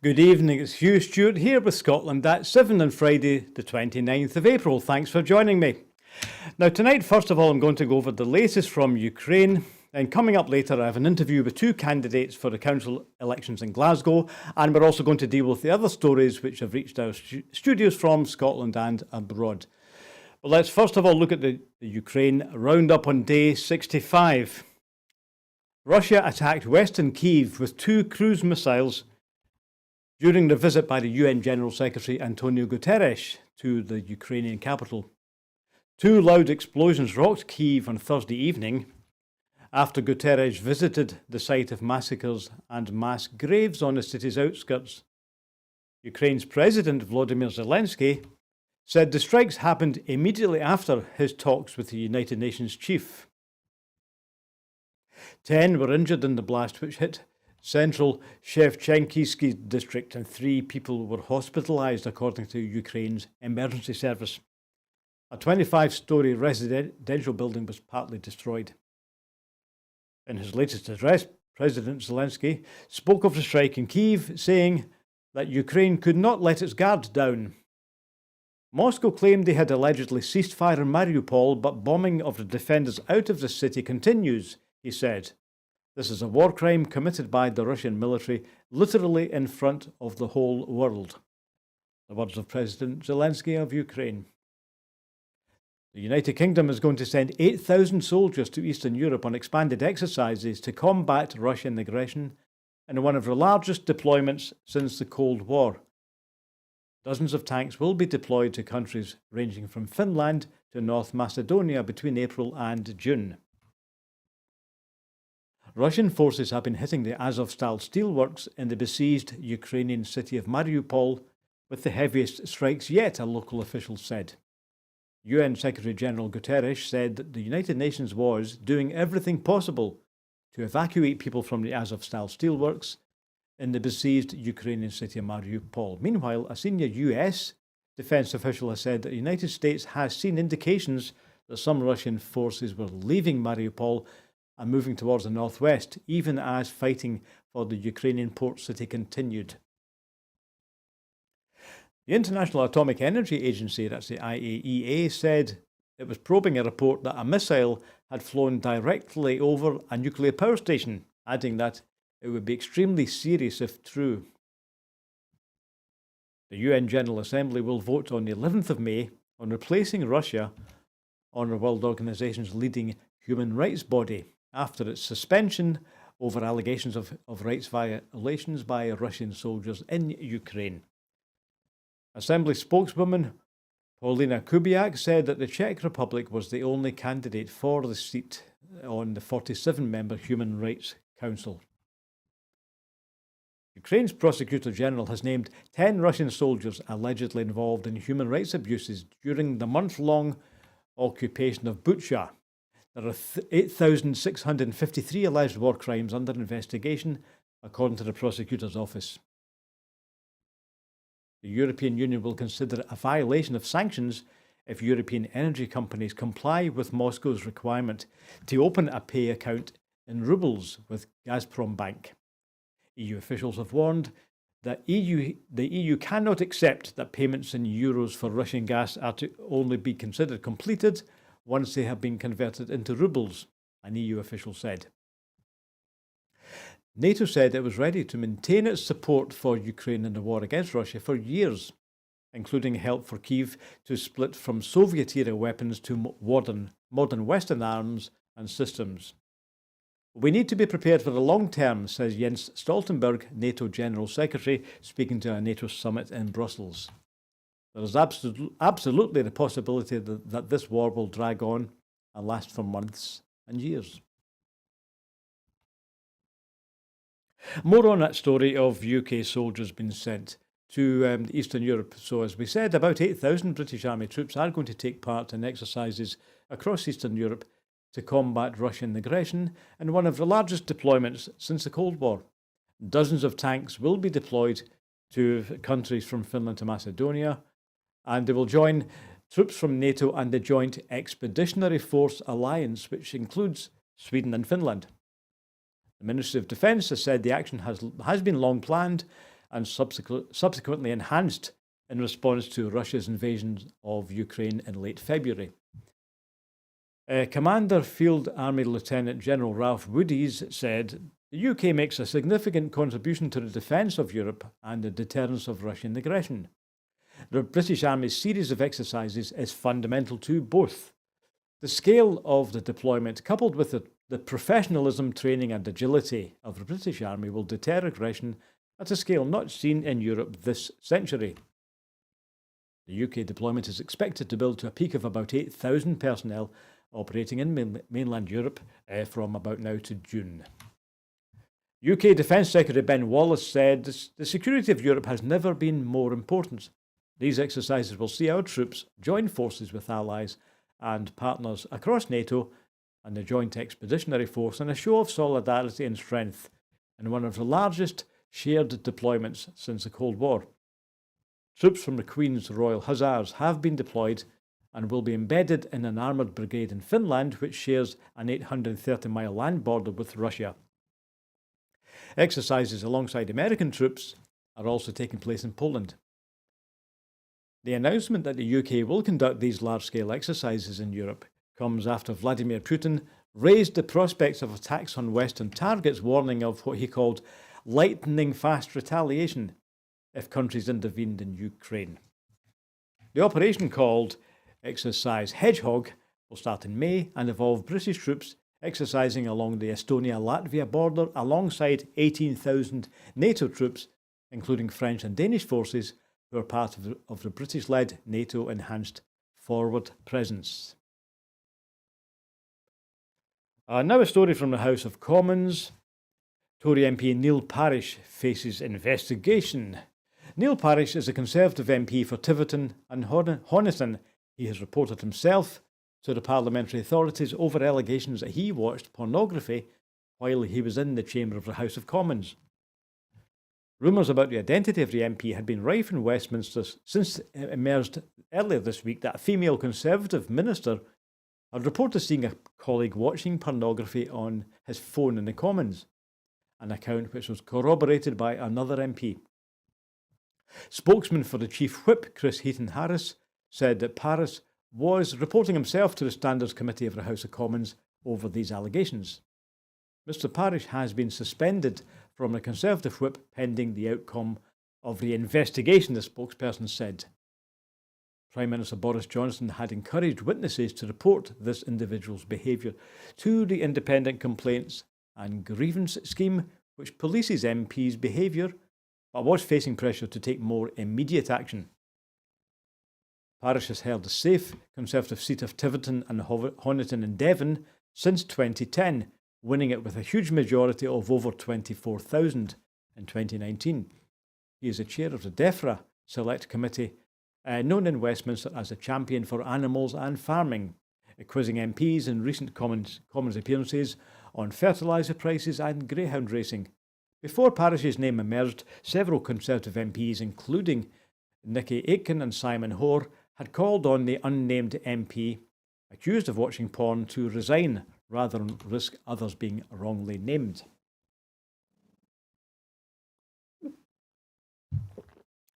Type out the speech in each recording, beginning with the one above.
Good evening, it's Hugh Stewart here with Scotland at 7 on Friday, the 29th of April. Thanks for joining me. Now, tonight, first of all, I'm going to go over the latest from Ukraine. And coming up later, I have an interview with two candidates for the council elections in Glasgow. And we're also going to deal with the other stories which have reached our studios from Scotland and abroad. But let's first of all look at the Ukraine roundup on day 65. Russia attacked western Kyiv with two cruise missiles during the visit by the UN General Secretary Antonio Guterres to the Ukrainian capital. Two loud explosions rocked Kyiv on Thursday evening after Guterres visited the site of massacres and mass graves on the city's outskirts. Ukraine's President Volodymyr Zelensky said the strikes happened immediately after his talks with the United Nations chief. 10 were injured in the blast, which hit central Shevchenkivsky district, and 3 people were hospitalized, according to Ukraine's emergency service. A 25-story residential building was partly destroyed. In his latest address, President Zelensky spoke of the strike in Kyiv, saying that Ukraine could not let its guard down. Moscow claimed they had allegedly ceased fire in Mariupol, but bombing of the defenders out of the city continues, he said. This is a war crime committed by the Russian military, literally in front of the whole world. The words of President Zelensky of Ukraine. The United Kingdom is going to send 8,000 soldiers to Eastern Europe on expanded exercises to combat Russian aggression in one of the largest deployments since the Cold War. Dozens of tanks will be deployed to countries ranging from Finland to North Macedonia between April and June. Russian forces have been hitting the Azovstal steelworks in the besieged Ukrainian city of Mariupol with the heaviest strikes yet, a local official said. UN Secretary General Guterres said that the United Nations was doing everything possible to evacuate people from the Azovstal steelworks in the besieged Ukrainian city of Mariupol. Meanwhile, a senior US defense official has said that the United States has seen indications that some Russian forces were leaving Mariupol and moving towards the northwest, even as fighting for the Ukrainian port city continued. The International Atomic Energy Agency, that's the IAEA, said it was probing a report that a missile had flown directly over a nuclear power station, adding that it would be extremely serious if true. The UN General Assembly will vote on the 11th of May on replacing Russia on the World Organization's leading human rights body, after its suspension over allegations of rights violations by Russian soldiers in Ukraine. Assembly spokeswoman Paulina Kubiak said that the Czech Republic was the only candidate for the seat on the 47-member Human Rights Council. Ukraine's Prosecutor General has named 10 Russian soldiers allegedly involved in human rights abuses during the month-long occupation of Bucha. There are 8,653 alleged war crimes under investigation, according to the prosecutor's office. The European Union will consider a violation of sanctions if European energy companies comply with Moscow's requirement to open a pay account in rubles with Gazprom Bank. EU officials have warned that the EU cannot accept that payments in euros for Russian gas are to only be considered completed once they have been converted into rubles, an EU official said. NATO said it was ready to maintain its support for Ukraine in the war against Russia for years, including help for Kyiv to split from Soviet-era weapons to modern Western arms and systems. We need to be prepared for the long term, says Jens Stoltenberg, NATO General Secretary, speaking to a NATO summit in Brussels. There is absolutely the possibility that this war will drag on and last for months and years. More on that story of UK soldiers being sent to Eastern Europe. So, as we said, about 8,000 British Army troops are going to take part in exercises across Eastern Europe to combat Russian aggression in one of the largest deployments since the Cold War. Dozens of tanks will be deployed to countries from Finland to Macedonia, and they will join troops from NATO and the Joint Expeditionary Force Alliance, which includes Sweden and Finland. The Ministry of Defence has said the action has been long planned and subsequently enhanced in response to Russia's invasion of Ukraine in late February. Commander Field Army Lieutenant General Ralph Woodies said, "The UK makes a significant contribution to the defence of Europe and the deterrence of Russian aggression. The British Army's series of exercises is fundamental to both. The scale of the deployment, coupled with the professionalism, training and agility of the British Army, will deter aggression at a scale not seen in Europe this century." The UK deployment is expected to build to a peak of about 8,000 personnel operating in mainland Europe from about now to June. UK Defence Secretary Ben Wallace said, "The security of Europe has never been more important. These exercises will see our troops join forces with allies and partners across NATO and the Joint Expeditionary Force in a show of solidarity and strength in one of the largest shared deployments since the Cold War. Troops from the Queen's Royal Hussars have been deployed and will be embedded in an armoured brigade in Finland, which shares an 830-mile land border with Russia. Exercises alongside American troops are also taking place in Poland." The announcement that the UK will conduct these large-scale exercises in Europe comes after Vladimir Putin raised the prospects of attacks on Western targets, warning of what he called lightning-fast retaliation if countries intervened in Ukraine. The operation, called Exercise Hedgehog, will start in May and involve British troops exercising along the Estonia-Latvia border alongside 18,000 NATO troops, including French and Danish forces, who are part of the British-led NATO Enhanced Forward Presence. Now a story from the House of Commons. Tory MP Neil Parish faces investigation. Neil Parish is a Conservative MP for Tiverton and Honiton. He has reported himself to the parliamentary authorities over allegations that he watched pornography while he was in the chamber of the House of Commons. Rumours about the identity of the MP had been rife in Westminster since it emerged earlier this week that a female Conservative minister had reported seeing a colleague watching pornography on his phone in the Commons, an account which was corroborated by another MP. Spokesman for the Chief Whip, Chris Heaton-Harris, said that Paris was reporting himself to the Standards Committee of the House of Commons over these allegations. Mr Parish has been suspended from the Conservative Whip pending the outcome of the investigation, the spokesperson said. Prime Minister Boris Johnson had encouraged witnesses to report this individual's behaviour to the Independent Complaints and Grievance Scheme, which polices MPs' behaviour, but was facing pressure to take more immediate action. Parish has held the safe Conservative seat of Tiverton and Honiton in Devon since 2010, winning it with a huge majority of over 24,000 in 2019. He is the chair of the DEFRA Select Committee, known in Westminster as the Champion for Animals and Farming, quizzing MPs in recent Commons appearances on fertiliser prices and greyhound racing. Before Parish's name emerged, several Conservative MPs, including Nicky Aitken and Simon Hoare, had called on the unnamed MP accused of watching porn to resign rather than risk others being wrongly named.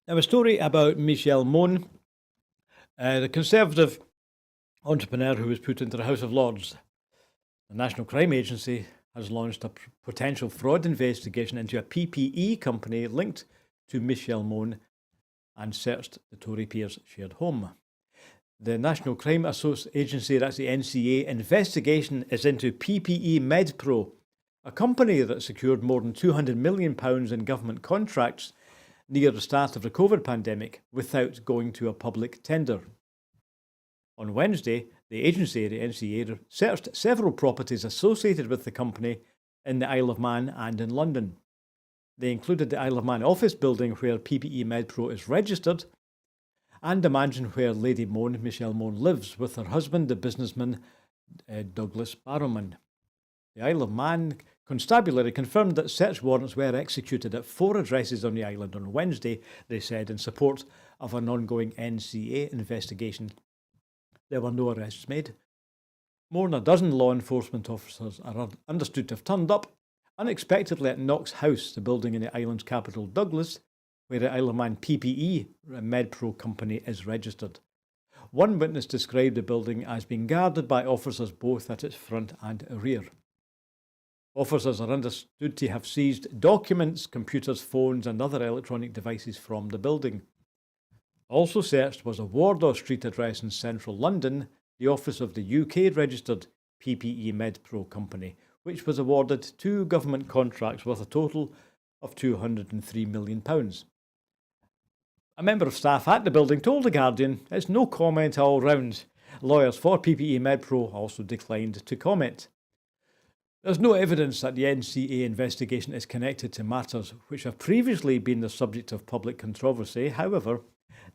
Now, a story about Michelle Mone, the Conservative entrepreneur who was put into the House of Lords. The National Crime Agency has launched a potential fraud investigation into a PPE company linked to Michelle Mone and searched the Tory peer's shared home. The National Crime Agency, that's the NCA, investigation is into PPE MedPro, a company that secured more than £200 million in government contracts near the start of the COVID pandemic without going to a public tender. On Wednesday, the agency, the NCA, searched several properties associated with the company in the Isle of Man and in London. They included the Isle of Man office building where PPE MedPro is registered and the mansion where Lady Mone, Michelle Mone, lives with her husband, the businessman Douglas Barrowman. The Isle of Man constabulary confirmed that search warrants were executed at 4 addresses on the island on Wednesday, they said, in support of an ongoing NCA investigation. There were no arrests made. More than a dozen law enforcement officers are understood to have turned up unexpectedly at Knox House, the building in the island's capital, Douglas, where the Isle of Man PPE MedPro company is registered. One witness described the building as being guarded by officers both at its front and rear. Officers are understood to have seized documents, computers, phones and other electronic devices from the building. Also searched was a Wardour Street address in central London, the office of the UK-registered PPE MedPro company, which was awarded 2 government contracts worth a total of £203 million. A member of staff at the building told The Guardian it's no comment all round. Lawyers for PPE MedPro also declined to comment. There's no evidence that the NCA investigation is connected to matters which have previously been the subject of public controversy. However,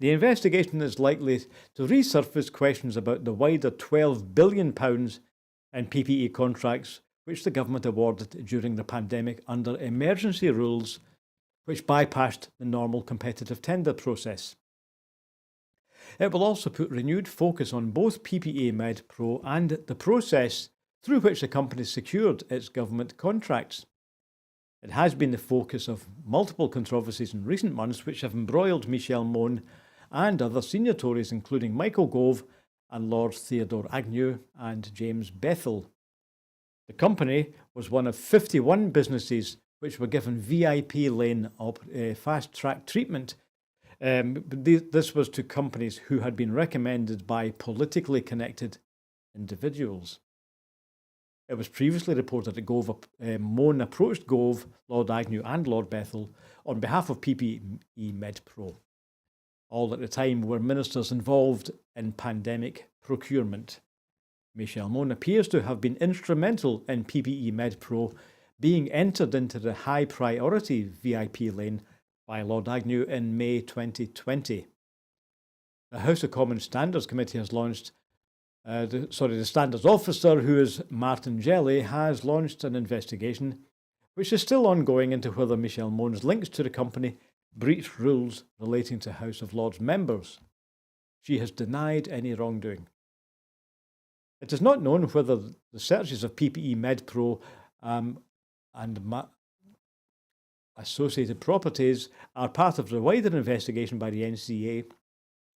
the investigation is likely to resurface questions about the wider £12 billion in PPE contracts which the government awarded during the pandemic under emergency rules which bypassed the normal competitive tender process. It will also put renewed focus on both PPE MedPro and the process through which the company secured its government contracts. It has been the focus of multiple controversies in recent months which have embroiled Michelle Mone and other senior Tories including Michael Gove and Lord Theodore Agnew and James Bethell. The company was one of 51 businesses which were given VIP lane fast-track treatment. This was to companies who had been recommended by politically connected individuals. It was previously reported that Mone approached Gove, Lord Agnew and Lord Bethell on behalf of PPE MedPro. All at the time were ministers involved in pandemic procurement. Michelle Mone appears to have been instrumental in PPE MedPro being entered into the high priority VIP lane by Lord Agnew in May 2020. The House of Commons Standards Committee has launched the Standards Officer, who is Martin Jelly, has launched an investigation which is still ongoing into whether Michelle Mone's links to the company breached rules relating to House of Lords members. She has denied any wrongdoing. It is not known whether the searches of PPE MedPro and associated properties are part of the wider investigation by the NCA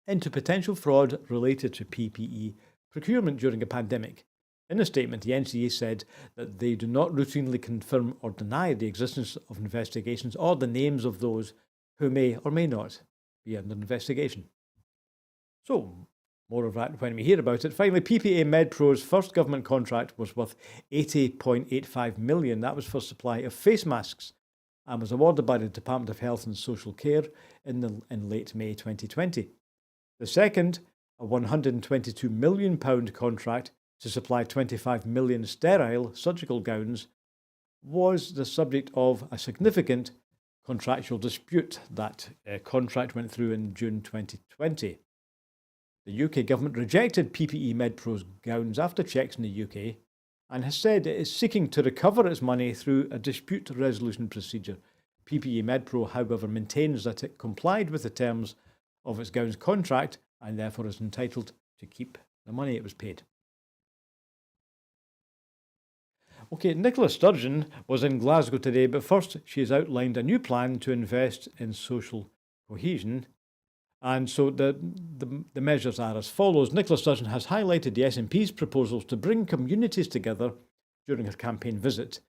into potential fraud related to PPE procurement during a pandemic. In a statement, the NCA said that they do not routinely confirm or deny the existence of investigations or the names of those who may or may not be under investigation. So, more of that when we hear about it. Finally, PPE MedPro's first government contract was worth $80.85 million. That was for supply of face masks and was awarded by the Department of Health and Social Care in late May 2020. The second, a £122 million contract to supply 25 million sterile surgical gowns, was the subject of a significant contractual dispute. That contract went through in June 2020. The UK government rejected PPE MedPro's gowns after checks in the UK and has said it is seeking to recover its money through a dispute resolution procedure. PPE MedPro, however, maintains that it complied with the terms of its gowns contract and therefore is entitled to keep the money it was paid. Okay, Nicola Sturgeon was in Glasgow today, but first she has outlined a new plan to invest in social cohesion. And so the measures are as follows. Nicola Sturgeon has highlighted the SNP's proposals to bring communities together during her campaign visit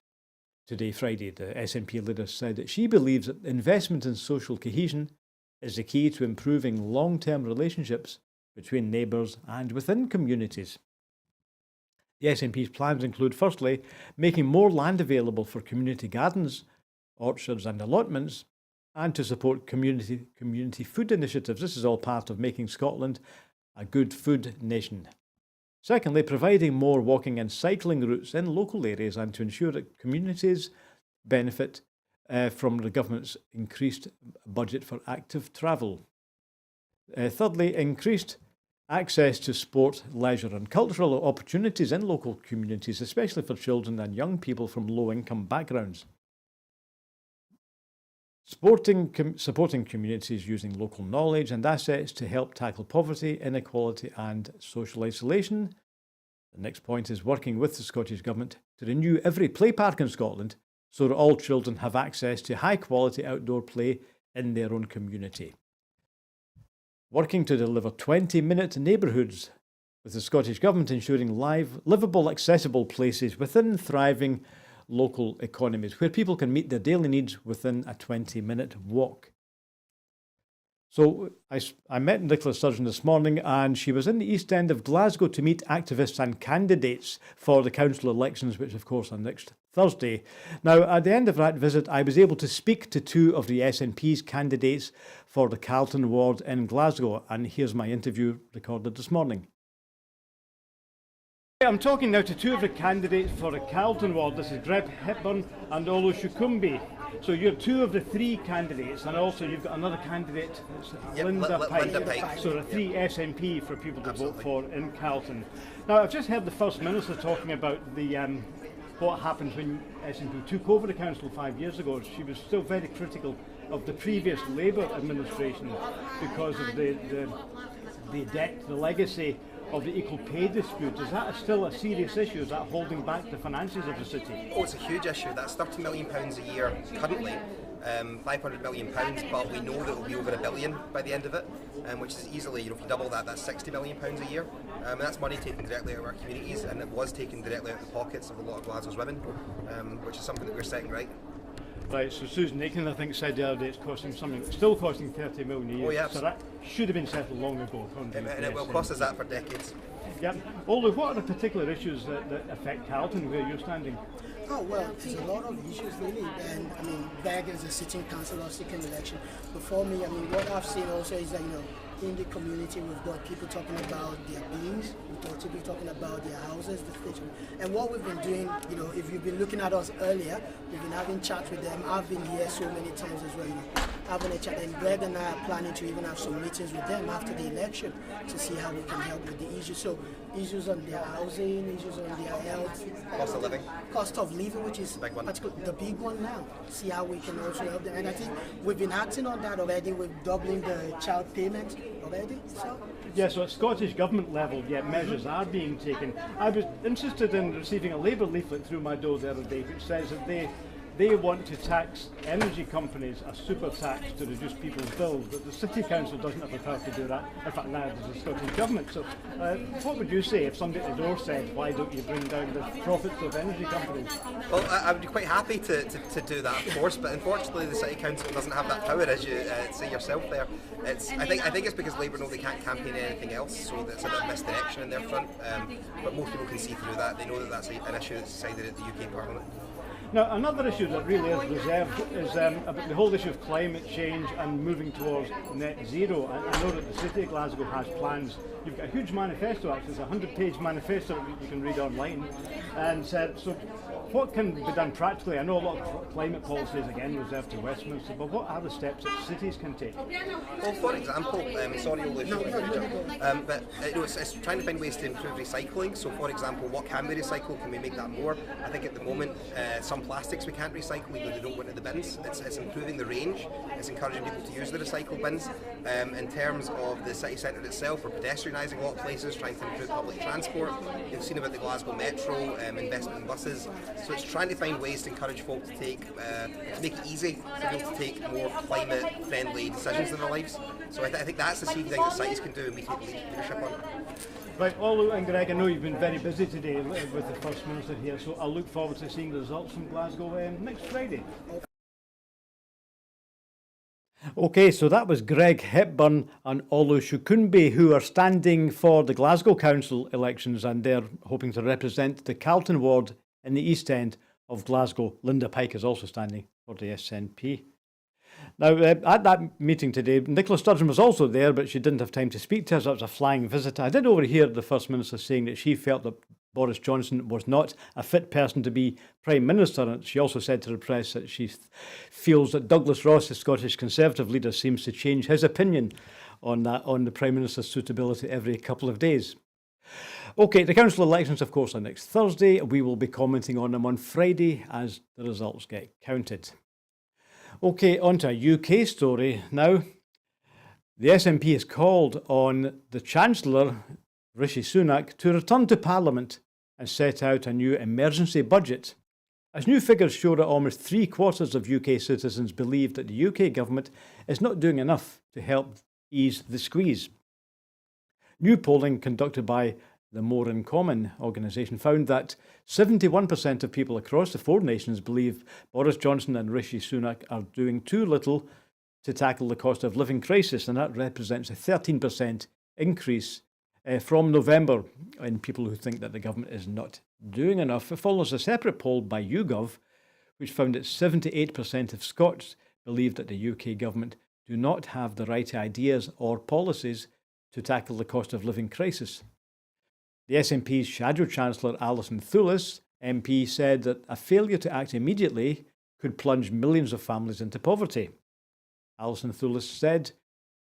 today, Friday. The SNP leader said that she believes that investment in social cohesion is the key to improving long-term relationships between neighbours and within communities. The SNP's plans include, firstly, making more land available for community gardens, orchards and allotments, and to support community food initiatives. This is all part of making Scotland a good food nation. Secondly, providing more walking and cycling routes in local areas and to ensure that communities benefit from the government's increased budget for active travel. Thirdly, increased access to sport, leisure and cultural opportunities in local communities, especially for children and young people from low-income backgrounds. Supporting communities using local knowledge and assets to help tackle poverty, inequality and social isolation. The next point is working with the Scottish Government to renew every play park in Scotland so that all children have access to high quality outdoor play in their own community. Working to deliver 20-minute neighbourhoods, with the Scottish Government ensuring livable, accessible places within thriving local economies where people can meet their daily needs within a 20-minute walk. So I met Nicola Sturgeon this morning, and she was in the East End of Glasgow to meet activists and candidates for the council elections, which of course are next Thursday. Now, at the end of that visit, I was able to speak to two of the SNP's candidates for the Carlton ward in Glasgow, and here's my interview recorded this morning. I'm talking now to two of the candidates for the Carlton ward. This is Greg Hepburn and Olu Shukumbi. So you're two of the three candidates, and also you've got another candidate, Linda Pike. So there are three SNP for people to vote for in Carlton. Now, I've just heard the First Minister talking about the what happened when SNP took over the council 5 years ago. She was still very critical of the previous Labour administration because of the debt, the legacy of the equal pay dispute. Is that still a serious issue? Is that holding back the finances of the city? Oh, it's a huge issue. That's £30 million a year currently, £500 million, but we know that it will be over £1 billion by the end of it, which is easily, if you double that, that's £60 million a year. And that's money taken directly out of our communities, and it was taken directly out of the pockets of a lot of Glasgow's women, which is something that we're setting right. Right, so Susan Aiken, I think, said the other day it's still costing £30 million a year. Oh, yeah. So that should have been settled long ago. And it will cost us that for decades. Yep. Olu, what are the particular issues that affect Carlton, where you're standing? Oh, well, there's a lot of issues really, and I mean, Greg is a sitting councillor seeking election. Before me, what I've seen also is that, in the community we've got people talking about their beings, we've got people talking about their houses, the station. And what we've been doing, if you've been looking at us earlier, we've been having chats with them. I've been here so many times as well, having a chat, and Greg and I are planning to even have some meetings with them after the election to see how we can help with the issues. So issues on their housing, issues on their health. Cost of living, which is the big one now. See how we can also help them. And I think we've been acting on that already with doubling the child payment already. So at Scottish Government level, measures are being taken. I was interested in receiving a Labour leaflet through my door the other day, which says that they want to tax energy companies a super tax to reduce people's bills, but the City Council doesn't have the power to do that. In fact, neither does the Scottish Government. So what would you say if somebody at the door said, why don't you bring down the profits of energy companies? Well, I would be quite happy to do that, of course, but unfortunately the City Council doesn't have that power, as you say yourself there. I think it's because Labour know they can't campaign anything else, so that's a bit of misdirection in their front, but most people can see through that. They know that that's an issue that's decided at the UK Parliament. Now, another issue that really is reserved is about the whole issue of climate change and moving towards net zero. I know that the City of Glasgow has plans. You've got a huge manifesto, actually. It's a 100-page manifesto that you can read online. And so what can be done practically? I know a lot of climate policies, again, reserved to Westminster, but what are the steps that cities can take? Well, for example, sorry, Olu, but it's trying to find ways to improve recycling. So, for example, what can we recycle? Can we make that more? I think at the moment, some plastics we can't recycle because they don't go into the bins. It's improving the range. It's encouraging people to use the recycle bins. In terms of the city centre itself, we're pedestrianising a lot of places, trying to improve public transport. You've seen about the Glasgow Metro, investment in buses. So it's trying to find ways to encourage folk to make it easy for people to take more climate-friendly decisions in their lives. So I think that's the key thing that cities can do, and we can take leadership on. Right, Olu and Greg, I know you've been very busy today with the First Minister here, so I'll look forward to seeing the results from Glasgow next Friday. Okay, so that was Greg Hepburn and Olu Shukumbi, who are standing for the Glasgow Council elections, and they're hoping to represent the Carlton ward in the East End of Glasgow. Linda Pike is also standing for the SNP. Now, at that meeting today, Nicola Sturgeon was also there, but she didn't have time to speak to us. That was a flying visit. I did overhear the First Minister saying that she felt that Boris Johnson was not a fit person to be Prime Minister. And she also said to the press that she feels that Douglas Ross, the Scottish Conservative leader, seems to change his opinion on the Prime Minister's suitability every couple of days. Okay, the council elections, of course, are next Thursday. We will be commenting on them on Friday as the results get counted. Okay, on to a UK story now. The SNP has called on the Chancellor, Rishi Sunak, to return to Parliament and set out a new emergency budget As new figures show that almost 3/4 of UK citizens believe that the UK government is not doing enough to help ease the squeeze. New polling conducted by the More in Common organisation found that 71% of people across the four nations believe Boris Johnson and Rishi Sunak are doing too little to tackle the cost of living crisis, and that represents a 13% increase from November in people who think that the government is not doing enough. It follows a separate poll by YouGov, which found that 78% of Scots believe that the UK government do not have the right ideas or policies to tackle the cost of living crisis. The SNP's Shadow Chancellor Alison Thewlis, MP, said that a failure to act immediately could plunge millions of families into poverty. Alison Thewlis said,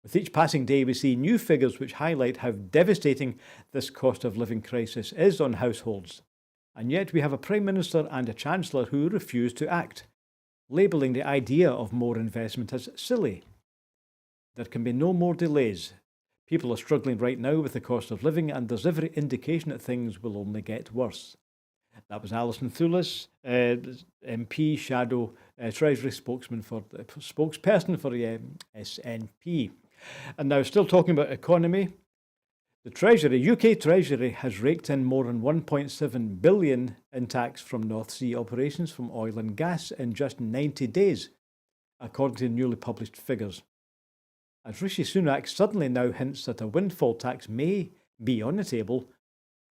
"With each passing day we see new figures which highlight how devastating this cost of living crisis is on households. And yet we have a Prime Minister and a Chancellor who refuse to act, labelling the idea of more investment as silly. There can be no more delays. People are struggling right now with the cost of living, and there's every indication that things will only get worse." That was Alison Thewlis, MP, Shadow Treasury spokesperson for the SNP. And now, still talking about economy, the UK Treasury has raked in more than 1.7 billion in tax from North Sea operations from oil and gas in just 90 days, according to newly published figures. As Rishi Sunak suddenly now hints that a windfall tax may be on the table,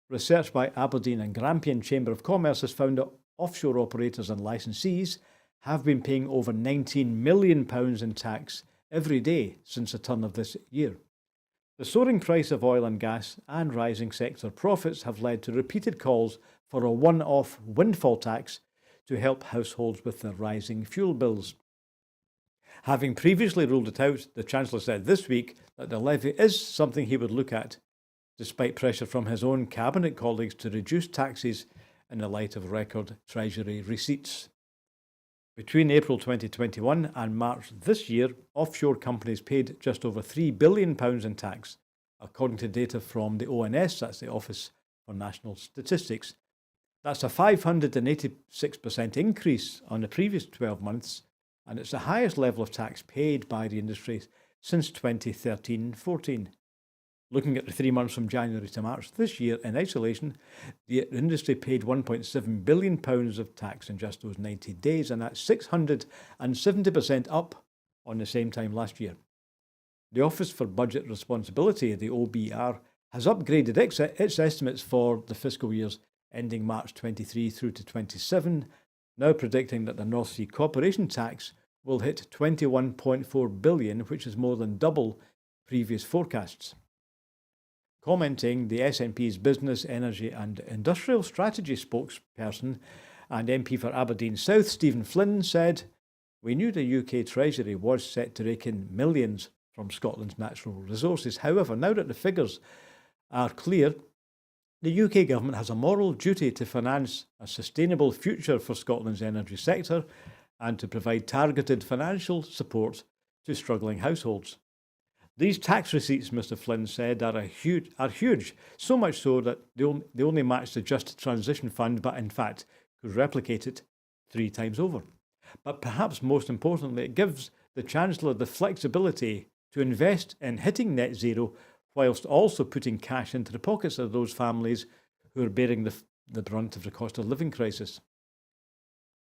research by Aberdeen and Grampian Chamber of Commerce has found that offshore operators and licensees have been paying over £19 million in tax every day since the turn of this year. The soaring price of oil and gas and rising sector profits have led to repeated calls for a one-off windfall tax to help households with their rising fuel bills. Having previously ruled it out, the Chancellor said this week that the levy is something he would look at, despite pressure from his own cabinet colleagues to reduce taxes in the light of record Treasury receipts. Between April 2021 and March this year, offshore companies paid just over £3 billion in tax, according to data from the ONS, that's the Office for National Statistics. That's a 586% increase on the previous 12 months, and it's the highest level of tax paid by the industry since 2013-14. Looking at the 3 months from January to March this year in isolation, the industry paid £1.7 billion of tax in just those 90 days, and that's 670% up on the same time last year. The Office for Budget Responsibility, the OBR, has upgraded its estimates for the fiscal years ending March 23 through to 27, now predicting that the North Sea Corporation tax will hit £21.4 billion, which is more than double previous forecasts. Commenting, the SNP's Business, Energy and Industrial Strategy spokesperson and MP for Aberdeen South, Stephen Flynn, said, "We knew the UK Treasury was set to rake in millions from Scotland's natural resources. However, now that the figures are clear, the UK government has a moral duty to finance a sustainable future for Scotland's energy sector and to provide targeted financial support to struggling households. These tax receipts," Mr Flynn said, are huge, so much so that they only match the Just Transition Fund, but in fact could replicate it 3 times over. But perhaps most importantly, it gives the Chancellor the flexibility to invest in hitting net zero whilst also putting cash into the pockets of those families who are bearing the brunt of the cost of living crisis.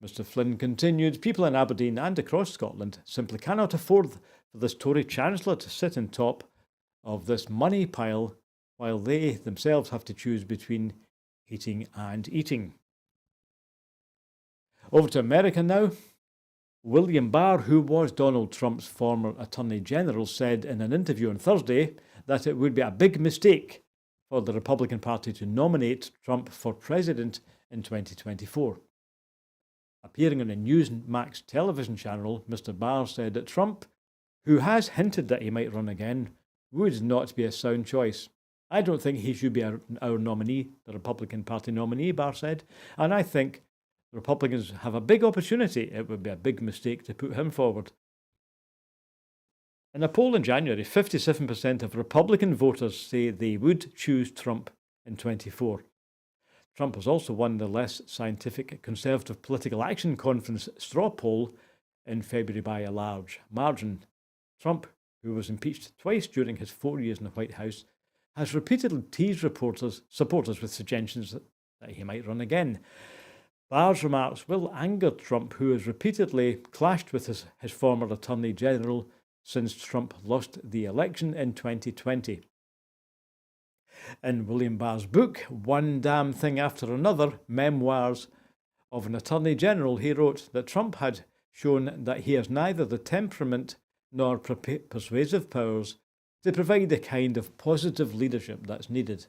Mr Flynn continued, "People in Aberdeen and across Scotland simply cannot afford for this Tory Chancellor to sit on top of this money pile while they themselves have to choose between heating and eating." Over to America now. William Barr, who was Donald Trump's former Attorney General, said in an interview on Thursday that it would be a big mistake for the Republican Party to nominate Trump for president in 2024. Appearing on a Newsmax television channel, Mr Barr said that Trump, who has hinted that he might run again, would not be a sound choice. "I don't think he should be our nominee, the Republican Party nominee," Barr said, "and I think the Republicans have a big opportunity. It would be a big mistake to put him forward." In a poll in January, 57% of Republican voters say they would choose Trump in 24. Trump has also won the less scientific Conservative Political Action Conference straw poll in February by a large margin. Trump, who was impeached twice during his 4 years in the White House, has repeatedly teased supporters with suggestions that he might run again. Barr's remarks will anger Trump, who has repeatedly clashed with his former Attorney General since Trump lost the election in 2020. In William Barr's book, One Damn Thing After Another, Memoirs of an Attorney General, he wrote that Trump had shown that he has neither the temperament nor persuasive powers to provide the kind of positive leadership that's needed.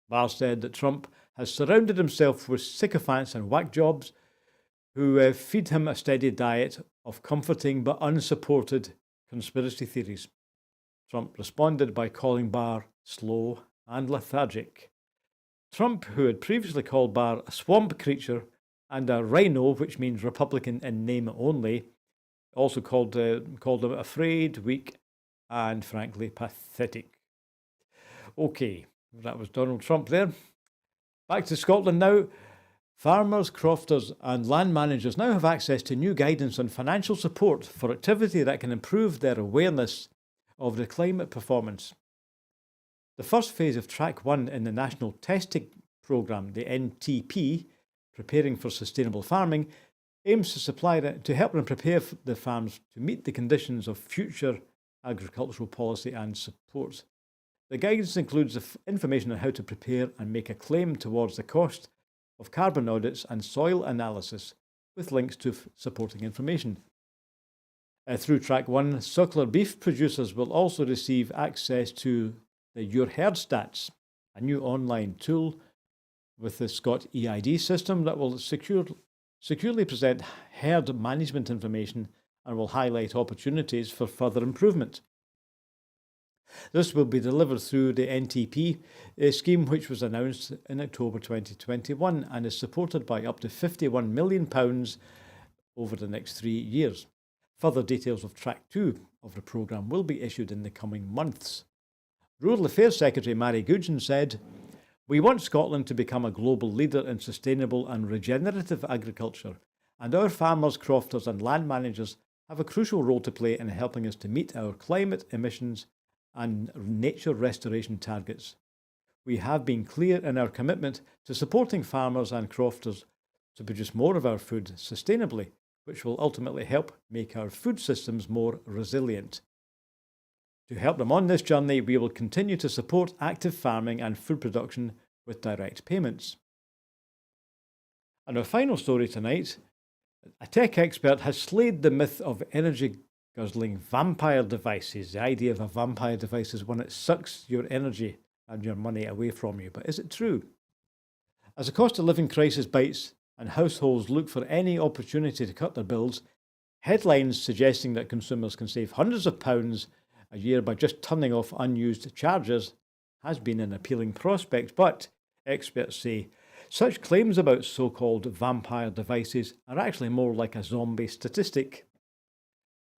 Barr said that Trump has surrounded himself with sycophants and whack jobs who feed him a steady diet of comforting but unsupported conspiracy theories. Trump responded by calling Barr slow and lethargic. Trump, who had previously called Barr a swamp creature and a rhino, which means Republican in name only, also called him afraid, weak, and frankly pathetic. Okay, that was Donald Trump there. Back to Scotland now. Farmers, crofters, and land managers now have access to new guidance on financial support for activity that can improve their awareness of the climate performance. The first phase of Track 1 in the National Testing Programme, the NTP, Preparing for Sustainable Farming, aims to help them prepare the farms to meet the conditions of future agricultural policy and support. The guidance includes information on how to prepare and make a claim towards the cost of carbon audits and soil analysis, with links to supporting information. Through Track 1, suckler beef producers will also receive access to the Your Herd Stats, a new online tool with the Scott EID system that will securely present herd management information and will highlight opportunities for further improvement. This will be delivered through the NTP scheme, which was announced in October 2021 and is supported by up to £51 million over the next 3 years. Further details of Track 2 of the programme will be issued in the coming months. Rural Affairs Secretary Mary Gudgeon said, "We want Scotland to become a global leader in sustainable and regenerative agriculture, and our farmers, crofters and land managers have a crucial role to play in helping us to meet our climate emissions and nature restoration targets. We have been clear in our commitment to supporting farmers and crofters to produce more of our food sustainably, which will ultimately help make our food systems more resilient. To help them on this journey, we will continue to support active farming and food production with direct payments." And our final story tonight, a tech expert has slayed the myth of energy-guzzling vampire devices. The idea of a vampire device is one that sucks your energy and your money away from you. But is it true? As the cost of living crisis bites and households look for any opportunity to cut their bills, headlines suggesting that consumers can save hundreds of pounds a year by just turning off unused chargers has been an appealing prospect. But experts say such claims about so-called vampire devices are actually more like a zombie statistic.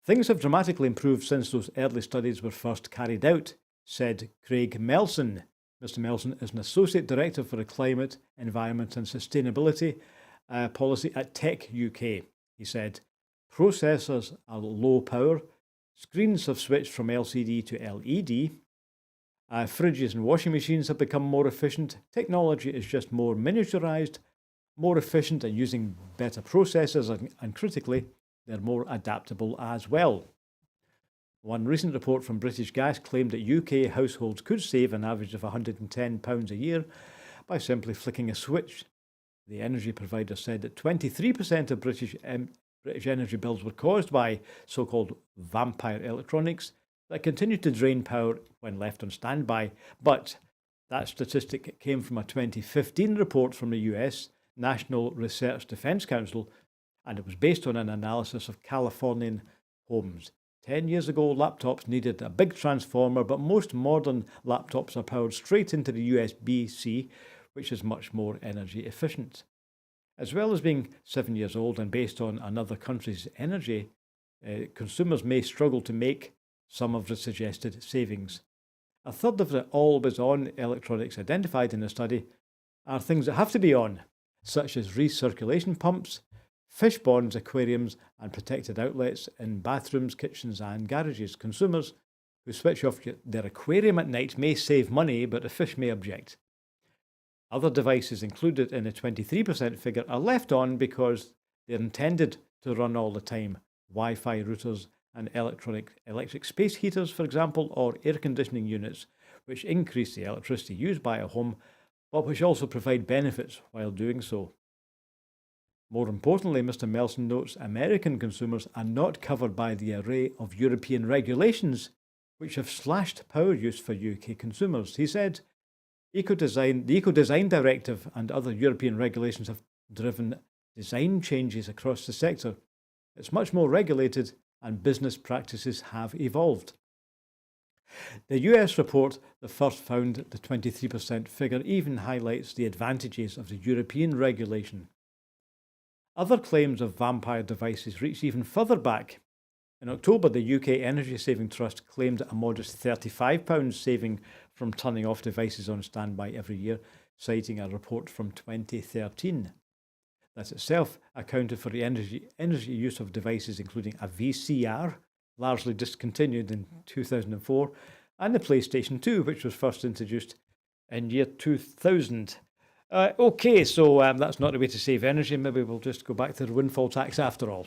Things have dramatically improved since those early studies were first carried out, said Craig Melson. Mr. Melson is an Associate Director for the Climate, Environment and Sustainability Policy at Tech UK. He said, "Processors are low power, screens have switched from LCD to LED, fridges and washing machines have become more efficient, technology is just more miniaturized, more efficient and using better processors, and critically, they're more adaptable as well." One recent report from British Gas claimed that UK households could save an average of £110 a year by simply flicking a switch. The energy provider said that 23% of British energy bills were caused by so-called vampire electronics that continue to drain power when left on standby. But that statistic came from a 2015 report from the US National Research Defense Council, and it was based on an analysis of Californian homes. 10 years ago, laptops needed a big transformer, but most modern laptops are powered straight into the USB-C, which is much more energy efficient. As well as being 7 years old and based on another country's energy, consumers may struggle to make some of the suggested savings. A third of the always-on electronics identified in the study are things that have to be on, such as recirculation pumps, fish ponds, aquariums, and protected outlets in bathrooms, kitchens, and garages. Consumers who switch off their aquarium at night may save money, but the fish may object. Other devices included in the 23% figure are left on because they're intended to run all the time. Wi-Fi routers and electric space heaters, for example, or air conditioning units, which increase the electricity used by a home, but which also provide benefits while doing so. More importantly, Mr. Melson notes American consumers are not covered by the array of European regulations which have slashed power use for UK consumers. He said, the Eco-Design Directive and other European regulations have driven design changes across the sector. It's much more regulated and business practices have evolved. The US report that first found the 23% figure even highlights the advantages of the European regulation. Other claims of vampire devices reach even further back. In October, the UK Energy Saving Trust claimed a modest £35 saving from turning off devices on standby every year, citing a report from 2013. That itself accounted for the energy use of devices including a VCR, largely discontinued in 2004, and the PlayStation 2, which was first introduced in year 2000. Okay, so that's not the way to save energy. Maybe we'll just go back to the windfall tax after all.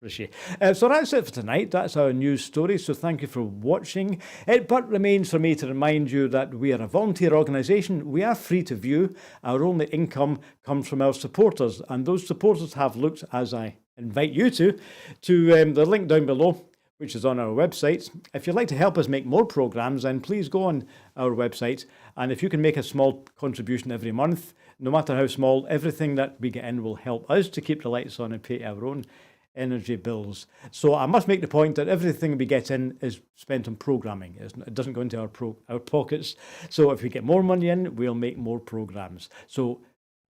So that's it for tonight. That's our news story. So thank you for watching. It but remains for me to remind you that we are a volunteer organisation. We are free to view. Our only income comes from our supporters, and those supporters have looked, as I invite you to the link down below, which is on our website. If you'd like to help us make more programmes, then please go on our website, and if you can make a small contribution every month, no matter how small, everything that we get in will help us to keep the lights on and pay our own energy bills. So I must make the point that everything we get in is spent on programming. It doesn't go into our pockets. So if we get more money in, we'll make more programmes. So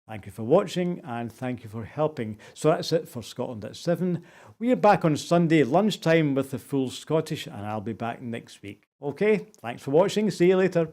thank you for watching and thank you for helping. So that's it for Scotland at 7. We are back on Sunday lunchtime with the full Scottish, and I'll be back next week. Okay, thanks for watching. See you later.